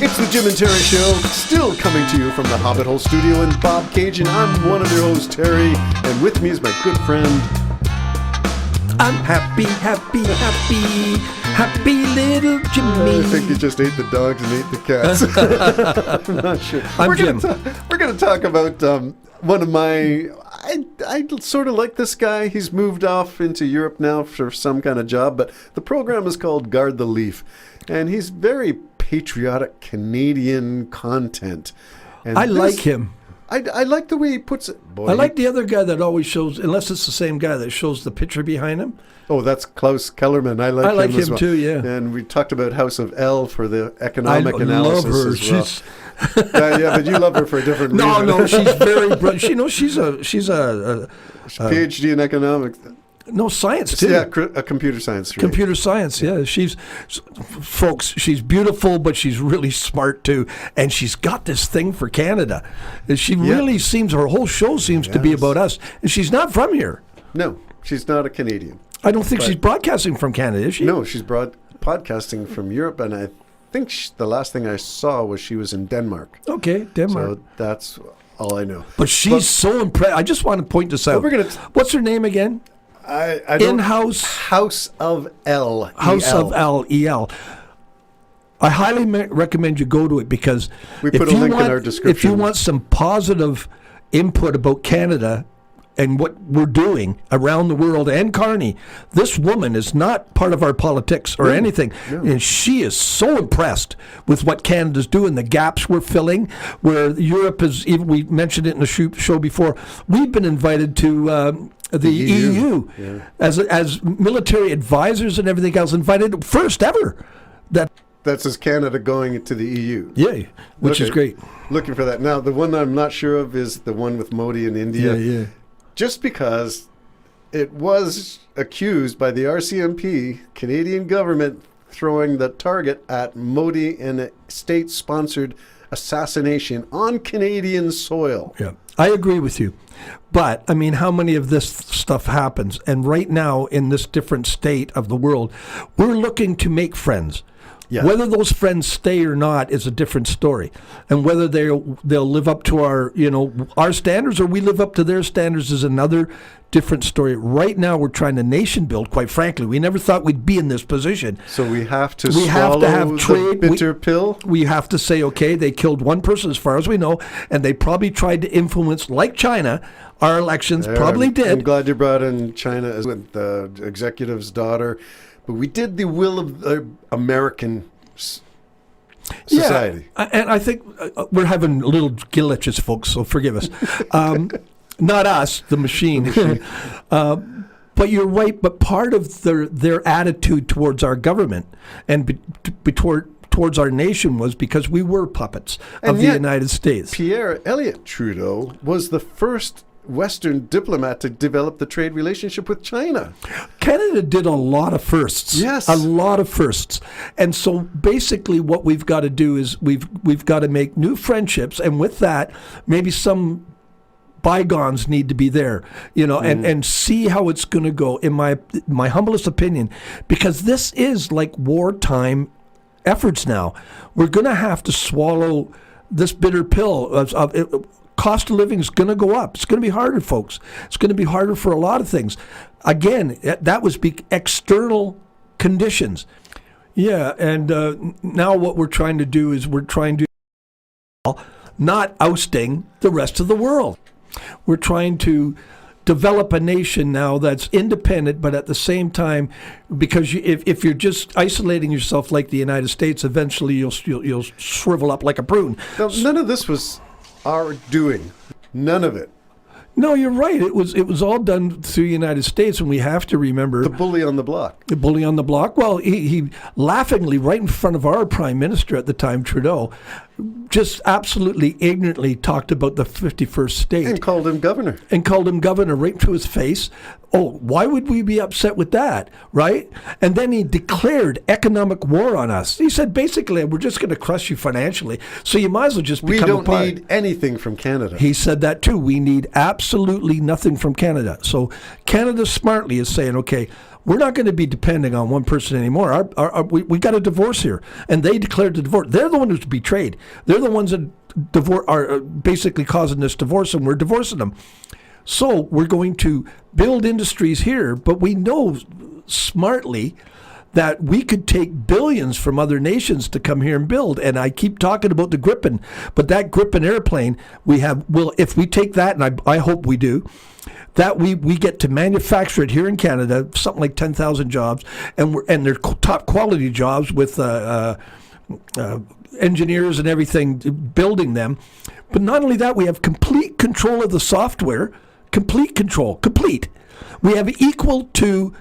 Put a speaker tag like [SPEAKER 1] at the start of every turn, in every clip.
[SPEAKER 1] It's the Jim and Terry Show, still coming to you from the Hobbit Hole Studio in Bob Cajun. I'm one of your hosts, Terry, and with me is my good friend.
[SPEAKER 2] I'm happy little Jimmy.
[SPEAKER 1] I think you just ate the dogs and ate the cats. I'm not sure.
[SPEAKER 2] I'm Jim.
[SPEAKER 1] We're going to talk about one of my... I sort of like this guy. He's moved off into Europe now for some kind of job, but the program is called Guard the Leaf, and he's very patriotic Canadian content. And
[SPEAKER 2] I like him.
[SPEAKER 1] I like the way he puts it. Boy,
[SPEAKER 2] I like the other guy that always shows, unless it's the same guy that shows the picture behind him.
[SPEAKER 1] Oh, that's Klaus Kellerman. I like him as well.
[SPEAKER 2] Too, yeah.
[SPEAKER 1] And we talked about House of L for the economic analysis
[SPEAKER 2] love her.
[SPEAKER 1] as well. Yeah, but you love her for a different reason.
[SPEAKER 2] No, she's very brilliant. She's a
[SPEAKER 1] PhD in economics.
[SPEAKER 2] No, science too.
[SPEAKER 1] Yeah, a computer science. Right?
[SPEAKER 2] Computer science, yeah. She's beautiful, but she's really smart too, and she's got this thing for Canada. And she really seems, her whole show seems to be about us, and she's not from here.
[SPEAKER 1] No, she's not a Canadian.
[SPEAKER 2] I don't think she's broadcasting from Canada, is she?
[SPEAKER 1] No, she's podcasting from Europe, and I think the last thing I saw was she was in Denmark.
[SPEAKER 2] Okay, Denmark.
[SPEAKER 1] So that's all I know.
[SPEAKER 2] But she's so impressed. I just want to point this out. What's her name again?
[SPEAKER 1] I don't,
[SPEAKER 2] In-house
[SPEAKER 1] House of L.
[SPEAKER 2] House of L-E-L. I highly recommend you go to it because
[SPEAKER 1] we put a link in our description.
[SPEAKER 2] If you want some positive input about Canada and what we're doing around the world and Carney, this woman is not part of our politics or anything. No. And she is so impressed with what Canada's doing, the gaps we're filling, where Europe is, even we mentioned it in the show before, we've been invited to the EU as military advisors and everything else, invited first ever.
[SPEAKER 1] That's as Canada going to the EU.
[SPEAKER 2] Yeah, which is great.
[SPEAKER 1] Looking for that. Now, the one I'm not sure of is the one with Modi in India.
[SPEAKER 2] Yeah.
[SPEAKER 1] Just because it was accused by the RCMP, Canadian government, throwing the target at Modi in a state-sponsored assassination on Canadian soil.
[SPEAKER 2] Yeah, I agree with you. But, I mean, how many of this stuff happens? And right now, in this different state of the world, we're looking to make friends. Yeah. Whether those friends stay or not is a different story, and whether they'll live up to our standards or we live up to their standards is another different story. Right now, we're trying to nation build. Quite frankly, we never thought we'd be in this position.
[SPEAKER 1] So we have to have trade. The bitter pill.
[SPEAKER 2] We have to say, okay, they killed one person, as far as we know, and they probably tried to influence, like China, our elections. Probably did.
[SPEAKER 1] I'm glad you brought in China as with the executive's daughter. But we did the will of the American society.
[SPEAKER 2] Yeah, and I think we're having little glitches, folks, so forgive us. Not us, the machine. But you're right, but part of their attitude towards our government and towards our nation was because we were puppets of the United States.
[SPEAKER 1] Pierre Elliott Trudeau was the first Western diplomat to develop the trade relationship with China.
[SPEAKER 2] Canada did a lot of firsts.
[SPEAKER 1] Yes.
[SPEAKER 2] A lot of firsts. And so basically what we've got to do is we've got to make new friendships, and with that, maybe some bygones need to be there, and see how it's going to go, in my humblest opinion, because this is like wartime efforts now. We're going to have to swallow this bitter pill of cost of living is going to go up. It's going to be harder, folks. It's going to be harder for a lot of things. Again, that was external conditions. Yeah, and now what we're trying to do is not ousting the rest of the world. We're trying to develop a nation now that's independent, but at the same time, because if you're just isolating yourself like the United States, eventually you'll shrivel up like a prune.
[SPEAKER 1] Now, none of this was our doing. None of it.
[SPEAKER 2] No, you're right. It was all done through the United States, and we have to remember...
[SPEAKER 1] The bully on the block.
[SPEAKER 2] The bully on the block. Well, he laughingly, right in front of our Prime Minister at the time, Trudeau, just absolutely ignorantly talked about the 51st state.
[SPEAKER 1] And called him governor.
[SPEAKER 2] Right to his face. Oh, why would we be upset with that, right? And then he declared economic war on us. He said, basically, we're just going to crush you financially, so you might as well just become a part.
[SPEAKER 1] We don't need anything from Canada.
[SPEAKER 2] He said that too. We need absolutely nothing from Canada. So Canada smartly is saying, okay, we're not going to be depending on one person anymore. We got a divorce here. And they declared the divorce. They're the ones who's betrayed. They're the ones that are basically causing this divorce, and we're divorcing them. So we're going to build industries here, but we know smartly that we could take billions from other nations to come here and build. And I keep talking about the Gripen, but that Gripen airplane if we take that, and I hope we do, that we get to manufacture it here in Canada, something like 10,000 jobs, and they're top quality jobs with engineers and everything building them. But not only that, we have complete control of the software. Complete control. Complete. We have equal to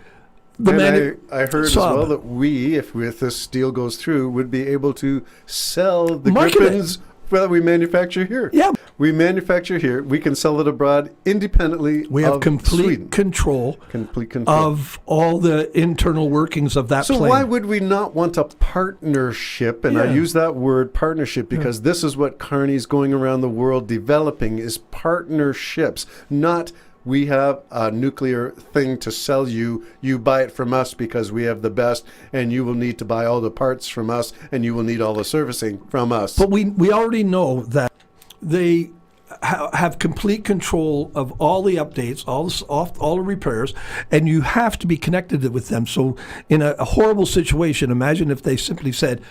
[SPEAKER 2] the
[SPEAKER 1] I heard as well that if this deal goes through, would be able to sell the Gripens that we manufacture here.
[SPEAKER 2] Yeah.
[SPEAKER 1] We manufacture here. We can sell it abroad independently.
[SPEAKER 2] We have
[SPEAKER 1] of
[SPEAKER 2] complete
[SPEAKER 1] Sweden.
[SPEAKER 2] control
[SPEAKER 1] Complete
[SPEAKER 2] of all the internal workings of that plane.
[SPEAKER 1] So why would we not want a partnership? And I use that word partnership because this is what Carney's going around the world developing is partnerships, not we have a nuclear thing to sell you. You buy it from us because we have the best, and you will need to buy all the parts from us, and you will need all the servicing from us.
[SPEAKER 2] But we already know that they have complete control of all the updates, all the repairs, and you have to be connected with them. So in a horrible situation, imagine if they simply said,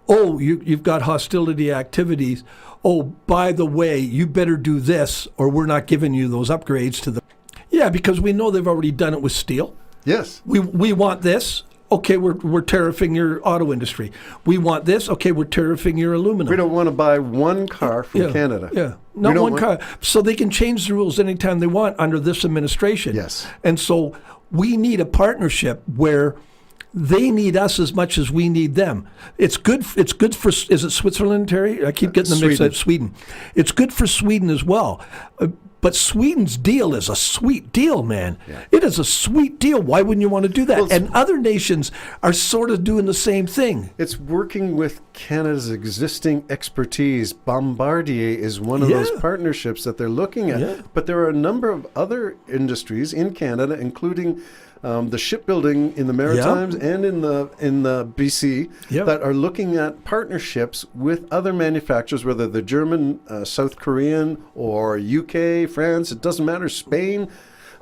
[SPEAKER 2] oh, you've got hostility activities. Oh, by the way, you better do this or we're not giving you those upgrades to the... Yeah, because we know they've already done it with steel.
[SPEAKER 1] Yes.
[SPEAKER 2] We want this. Okay, we're tariffing your auto industry. We want this. Okay, we're tariffing your aluminum.
[SPEAKER 1] We don't want to buy one car from Canada.
[SPEAKER 2] Yeah, not one car. So they can change the rules anytime they want under this administration.
[SPEAKER 1] Yes.
[SPEAKER 2] And so we need a partnership where they need us as much as we need them. It's good for, is it Switzerland, Terry? I keep getting the mix up. Sweden. It's good for Sweden as well. But Sweden's deal is a sweet deal, man. Yeah. It is a sweet deal. Why wouldn't you want to do that? Well, and other nations are sort of doing the same thing.
[SPEAKER 1] It's working with Canada's existing expertise. Bombardier is one of those partnerships that they're looking at. Yeah. But there are a number of other industries in Canada, including the shipbuilding in the Maritimes and in the BC that are looking at partnerships with other manufacturers, whether they're German, South Korean, or UK, France, it doesn't matter, Spain.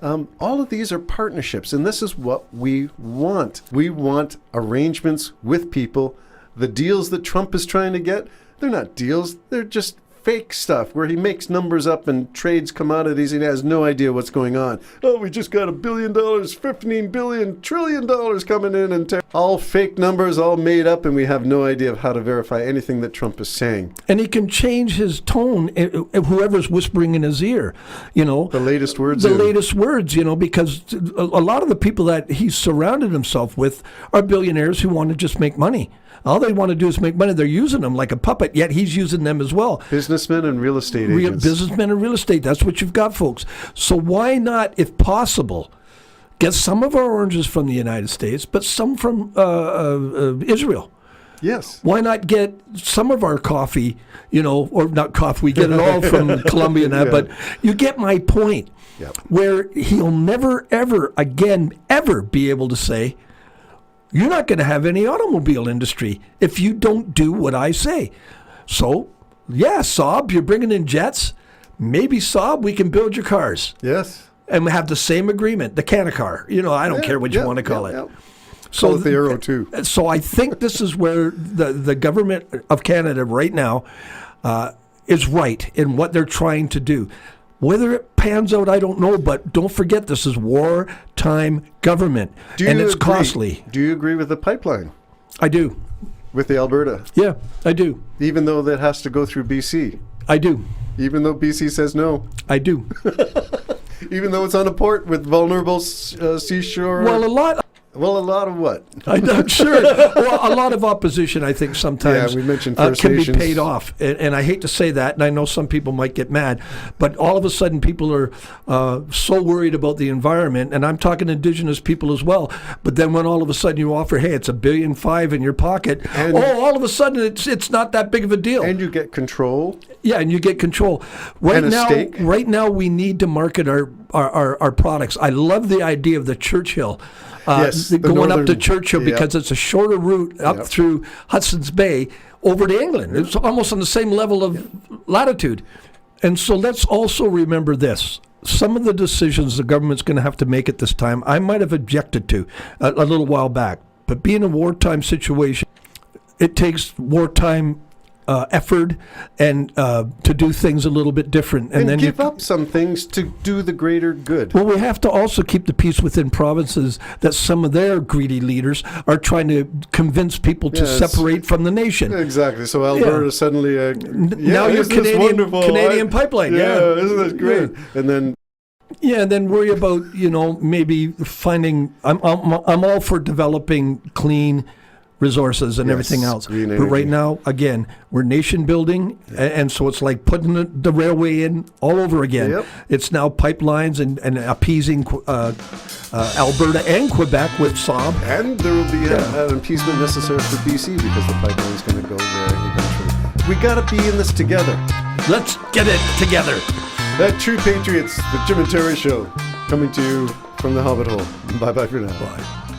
[SPEAKER 1] All of these are partnerships, and this is what we want. We want arrangements with people. The deals that Trump is trying to get, they're not deals, they're just fake stuff where he makes numbers up and trades commodities and he has no idea what's going on. Oh, we just got $1 billion, $15 billion, $1 trillion coming in, and all fake numbers, all made up, and we have no idea of how to verify anything that Trump is saying.
[SPEAKER 2] And he can change his tone, whoever's whispering in his ear, you know.
[SPEAKER 1] The latest words.
[SPEAKER 2] You know, because a lot of the people that he's surrounded himself with are billionaires who want to just make money. All they want to do is make money. They're using them like a puppet, yet he's using them as well.
[SPEAKER 1] Businessmen and real estate agents.
[SPEAKER 2] Businessmen and real estate. That's what you've got, folks. So why not, if possible, get some of our oranges from the United States, but some from Israel?
[SPEAKER 1] Yes.
[SPEAKER 2] Why not get some of our coffee, you know, or not coffee, we get it all from Colombia and that, but you get my point.
[SPEAKER 1] Yep. Where
[SPEAKER 2] he'll never, ever again, ever be able to say, you're not going to have any automobile industry if you don't do what I say. So, yeah, Saab, you're bringing in jets. Maybe Saab, we can build your cars.
[SPEAKER 1] Yes.
[SPEAKER 2] And we have the same agreement, the Canacar. You know, I don't care what you want to call it. Yeah. So
[SPEAKER 1] the Euro too.
[SPEAKER 2] So I think this is where the government of Canada right now is right in what they're trying to do. Whether it pans out, I don't know, but don't forget this is wartime government, and it's costly.
[SPEAKER 1] Do you agree with the pipeline?
[SPEAKER 2] I do.
[SPEAKER 1] With the Alberta?
[SPEAKER 2] Yeah, I do.
[SPEAKER 1] Even though that has to go through BC?
[SPEAKER 2] I do.
[SPEAKER 1] Even though BC says no?
[SPEAKER 2] I do.
[SPEAKER 1] Even though it's on a port with vulnerable seashore?
[SPEAKER 2] Well,
[SPEAKER 1] Well, a lot of what?
[SPEAKER 2] I'm sure. Well, a lot of opposition, I think, sometimes
[SPEAKER 1] Yeah, we mentioned First
[SPEAKER 2] can
[SPEAKER 1] Nations.
[SPEAKER 2] be paid off. And I hate to say that, and I know some people might get mad, but all of a sudden people are so worried about the environment, and I'm talking Indigenous people as well. But then when all of a sudden you offer, hey, it's $1.5 billion in your pocket,
[SPEAKER 1] And-
[SPEAKER 2] all of a sudden it's not that big of a deal.
[SPEAKER 1] And you get control.
[SPEAKER 2] Yeah, and you get control.
[SPEAKER 1] And a stake.
[SPEAKER 2] Right now, we need to market our products. I love the idea of the Churchill.
[SPEAKER 1] Yes, the
[SPEAKER 2] going up to
[SPEAKER 1] northern-
[SPEAKER 2] Churchill
[SPEAKER 1] yep.
[SPEAKER 2] because it's a shorter route up
[SPEAKER 1] Yep.
[SPEAKER 2] through Hudson's Bay over to England. It's almost on the same level of latitude. And so let's also remember this. Some of the decisions the government's going to have to make at this time, I might have objected to a little while back. But being a wartime situation, it takes wartime effort and to do things a little bit different.
[SPEAKER 1] And
[SPEAKER 2] then
[SPEAKER 1] give up some things to do the greater good.
[SPEAKER 2] Well, we have to also keep the peace within provinces that some of their greedy leaders are trying to convince people to
[SPEAKER 1] Yes.
[SPEAKER 2] separate from the nation.
[SPEAKER 1] Exactly. So Alberta suddenly,
[SPEAKER 2] Now you're
[SPEAKER 1] isn't this wonderful?
[SPEAKER 2] Canadian pipeline.
[SPEAKER 1] Yeah, isn't this great? And then
[SPEAKER 2] Yeah, and then worry about, maybe finding. I'm all for developing clean resources and
[SPEAKER 1] Yes,
[SPEAKER 2] everything else.
[SPEAKER 1] green
[SPEAKER 2] But right
[SPEAKER 1] energy.
[SPEAKER 2] now, again, we're nation building, and so it's like putting the railway in all over again.
[SPEAKER 1] Yep.
[SPEAKER 2] It's now pipelines and appeasing Alberta and Quebec with Saab.
[SPEAKER 1] And there will be an appeasement necessary for BC because the pipeline is going to go there eventually. We got to be in this together.
[SPEAKER 2] Let's get it together.
[SPEAKER 1] That True Patriots, the Jim and Terry Show, coming to you from the Hobbit Hole. Bye-bye for now.
[SPEAKER 2] Bye.